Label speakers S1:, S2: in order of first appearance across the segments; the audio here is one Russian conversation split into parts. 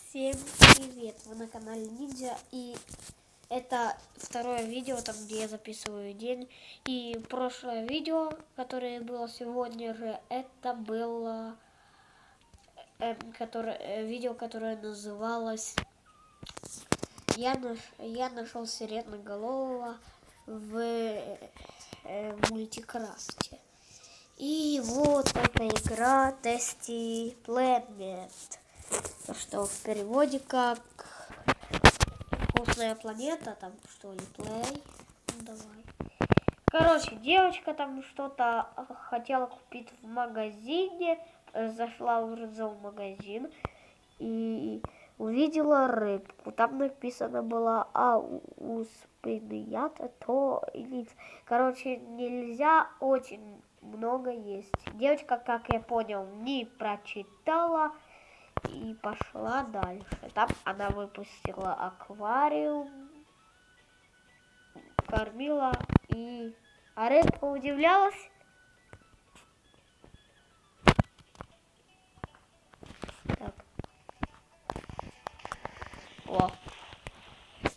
S1: Всем привет! Вы на канале Ниндзя, и это второе видео, там где я записываю день. И прошлое видео, которое было сегодня же, это было видео, которое называлось я нашел сиреноголового в мультикрафте. И вот эта игра Tasty Planet, что в переводе как вкусная планета, там что ли, play. Ну, давай. Короче, девочка там что-то хотела купить в магазине, зашла в зоомагазин и увидела рыбку. Там написано было ауспенят, то лиц. Короче, нельзя очень много есть. Девочка, как я понял, не прочитала и пошла дальше. Там она выпустила аквариум, кормила и... А рыбка удивлялась. Так. О.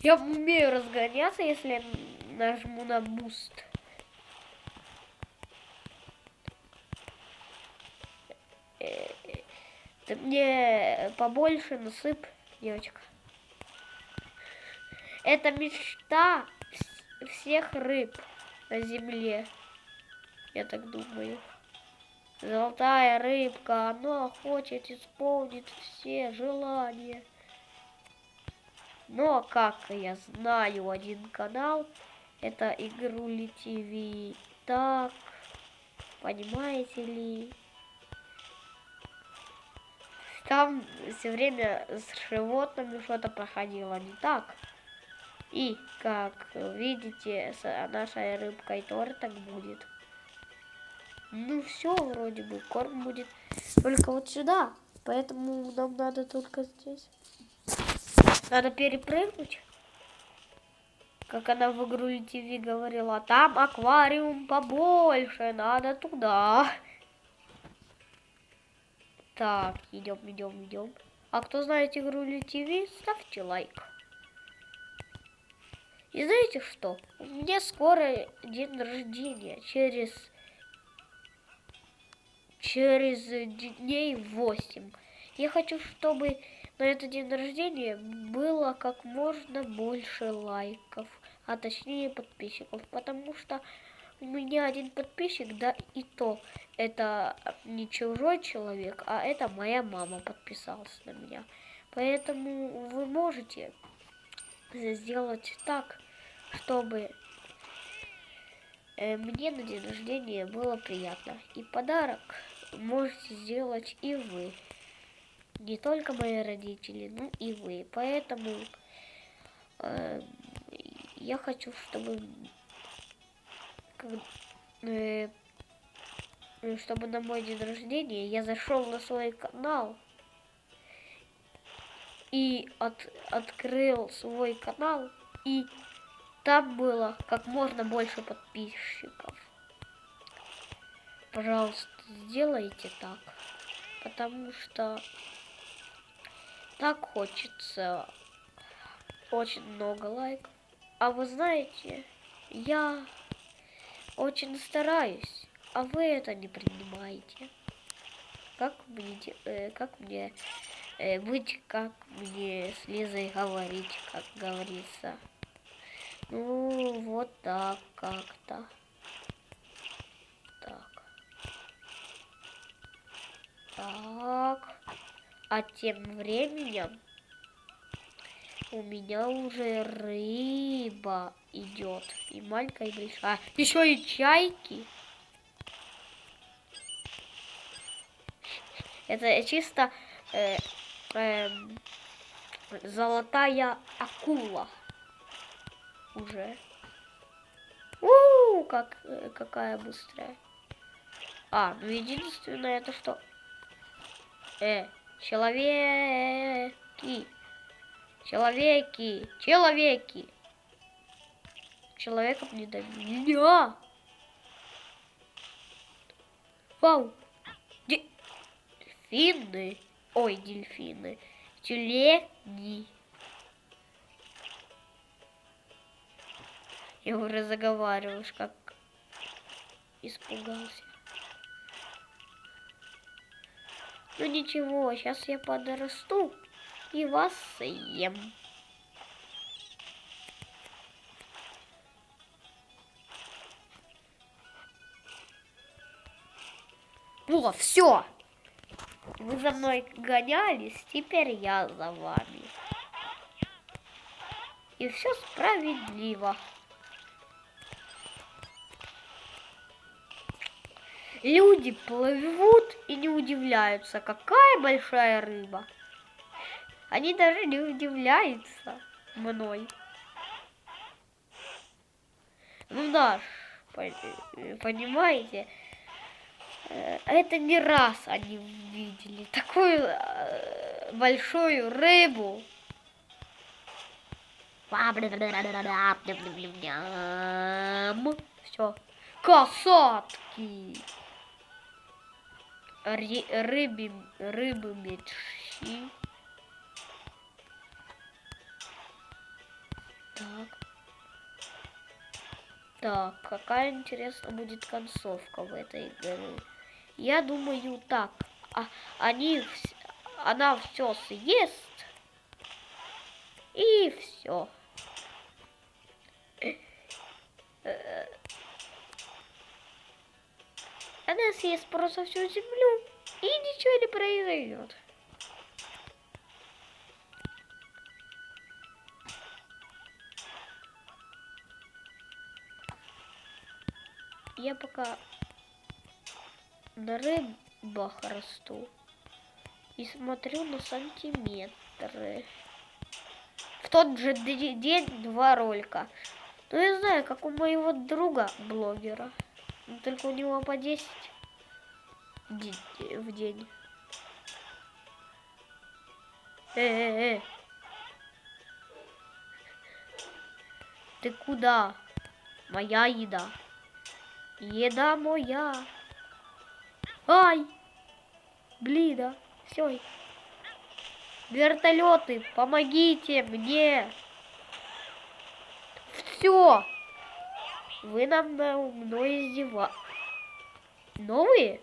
S1: Я умею разгоняться, если нажму на буст. Ты мне побольше насыпь, девочка. Это мечта всех рыб на земле, я так думаю. Золотая рыбка, она хочет исполнить все желания. Но, как я знаю, один канал, это Игрули ТВ. Так, понимаете ли? Там все время с животными что-то проходило не так. И, как видите, с нашей рыбкой тоже так будет. Ну, все вроде бы, корм будет только вот сюда. Поэтому нам надо только здесь. Надо перепрыгнуть. Как она в Игрули ТВ говорила, там аквариум побольше, надо туда. Так, идем. А кто знает Игрули ТВ, ставьте лайк. И знаете что? У меня скоро день рождения. Через дней 8. Я хочу, чтобы на этот день рождения было как можно больше лайков, а точнее подписчиков, потому что у меня один подписчик, да и то, это не чужой человек, а это моя мама подписалась на меня. Поэтому вы можете сделать так, чтобы мне на день рождения было приятно. И подарок можете сделать и вы. Не только мои родители, но и вы. Поэтому я хочу, чтобы на мой день рождения я зашел на свой канал и открыл свой канал, и там было как можно больше подписчиков. Пожалуйста, сделайте так, потому что так хочется очень много лайков. А вы знаете, я очень стараюсь, а вы это не принимаете. Как мне быть, как мне с Лизой говорить, как говорится. Ну, вот так как-то. Так. А тем временем у меня уже рыба идет. И маленькая, и большая. Еще и чайки. Это чисто золотая акула. Уже. Какая быстрая. Ну единственное это что? Человеки. Человеков не до меня. Вау. Дельфины. Ой, дельфины. Тюлени. Я уже заговариваешь, как испугался. Ну ничего, сейчас я подрасту и вас съем. О, все. Вы за мной гонялись, теперь я за вами. И все справедливо. Люди плывут и не удивляются, какая большая рыба. Они даже не удивляются мной. Ну да, понимаете, это не раз они видели такую большую рыбу. Все. Касатки. Рыбы мечи. Так, какая интересная будет концовка в этой игре. Я думаю так. Она все съест. И все. Она съест просто всю землю. И ничего не произойдет. Я пока на рыбах расту и смотрю на сантиметры. В тот же день 2 ролика. Ну я знаю, как у моего друга блогера. Но только у него по 10 в день. Ты куда? Моя еда. Еда моя. Ай! Блин, все. Вертолеты, помогите мне. Все. Вы нам мной издеваетесь. Новые?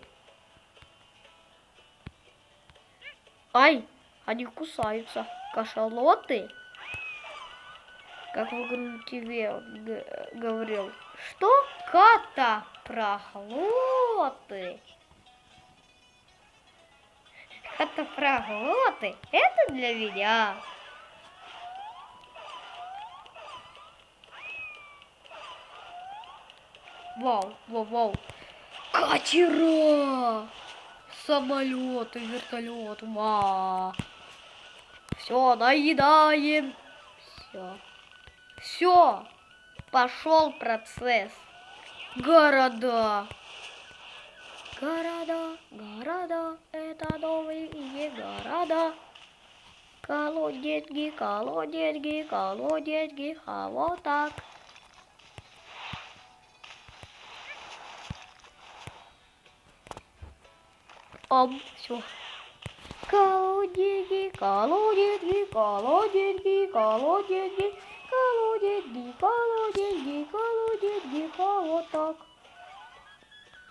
S1: Ай, они кусаются. Кашалоты? Как в грунтиве он говорил. Что? Катапроглоты. Катапроглоты? Это для меня. Вау, вау, вау. Катера! Самолеты, вертолет. Вау. Все, наедаем. Все. Все. Пошел процесс. Города. Города, города, это новые города. Колоденьги, колоденьги, колоденьги, а вот так. Все. Колоденьги, колоденьги, колоденьги, колоденьги, колоденьги, колоденьги, колоденьги, а вот так.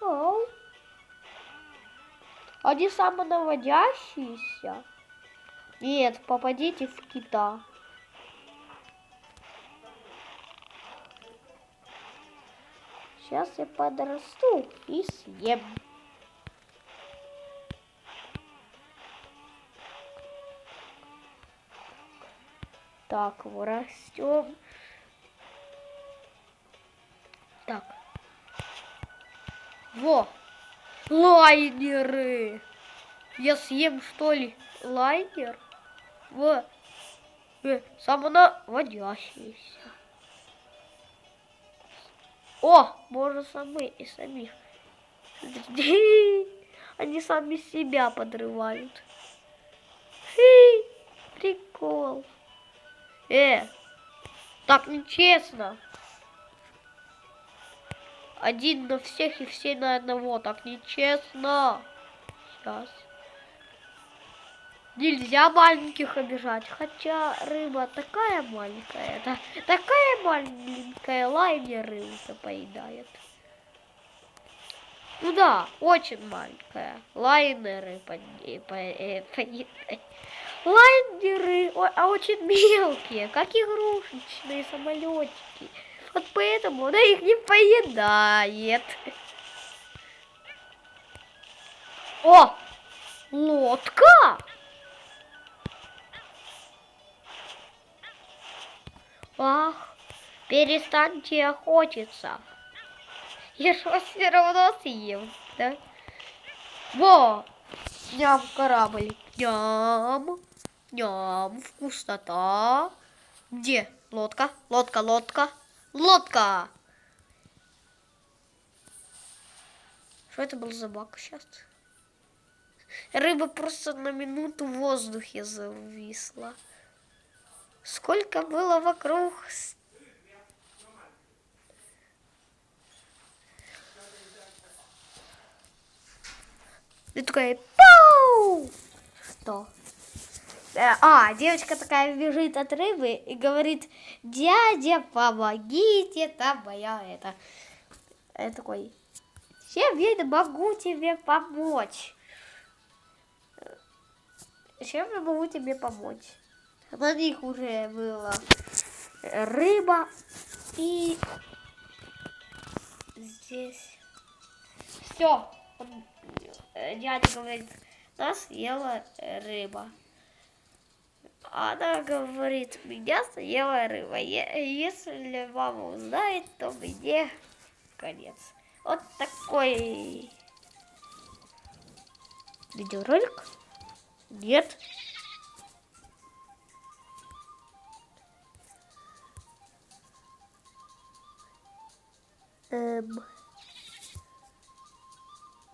S1: Ау. Они самонаводящиеся? Нет, попадите в кита. Сейчас я подрасту и съем. Так, растем. Так. Во! Лайнеры! Я съем, что ли, лайнер? Во! Самонаводящиеся. О! Можно самих. Они сами себя подрывают. Прикол. Так нечестно. Один на всех и все на одного. Так нечестно. Сейчас. Нельзя маленьких обижать. Хотя рыба такая маленькая. Такая маленькая, лайнеры уже поедает. Ну да, очень маленькая. Лайнеры поедает. Лайнеры, а очень мелкие, как игрушечные самолетики. Вот поэтому она их не поедает. О, лодка! Ах, перестаньте охотиться. Я ж вас все равно съем, да? Во! Ням, корабль. Ням. Ням, вкуснота. Где? Лодка, лодка, лодка. Лодка! Что это был за баг сейчас? Рыба просто на минуту в воздухе зависла. Сколько было вокруг? И такая, пау! Что? Девочка такая бежит от рыбы и говорит, дядя, помогите, там моя это. Я такой, чем я могу тебе помочь? Чем я могу тебе помочь? На них уже была рыба и здесь все. Дядя говорит, нас съела рыба. Она говорит, меня съела рыба. Если мама узнает, то мне конец. Вот такой видеоролик. Нет.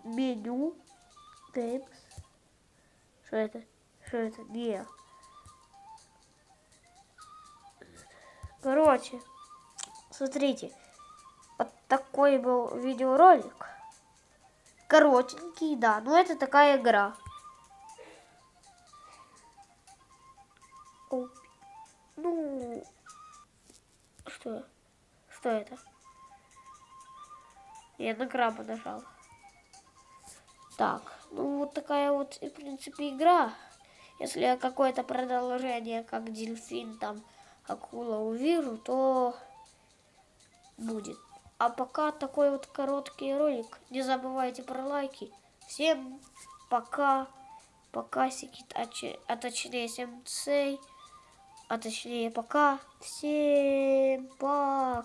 S1: Меню. Games. Что это? Что это? Не. Короче, смотрите. Вот такой был видеоролик. Коротенький, да. Но это такая игра. Ну, что? Что это? Я на краба нажал. Так, ну вот такая вот, в принципе, игра. Если я какое-то продолжение, как дельфин, там, акула увижу, то будет. А пока такой вот короткий ролик. Не забывайте про лайки. Всем пока. Покасики, а точнее всем цей. А точнее пока. Всем пока.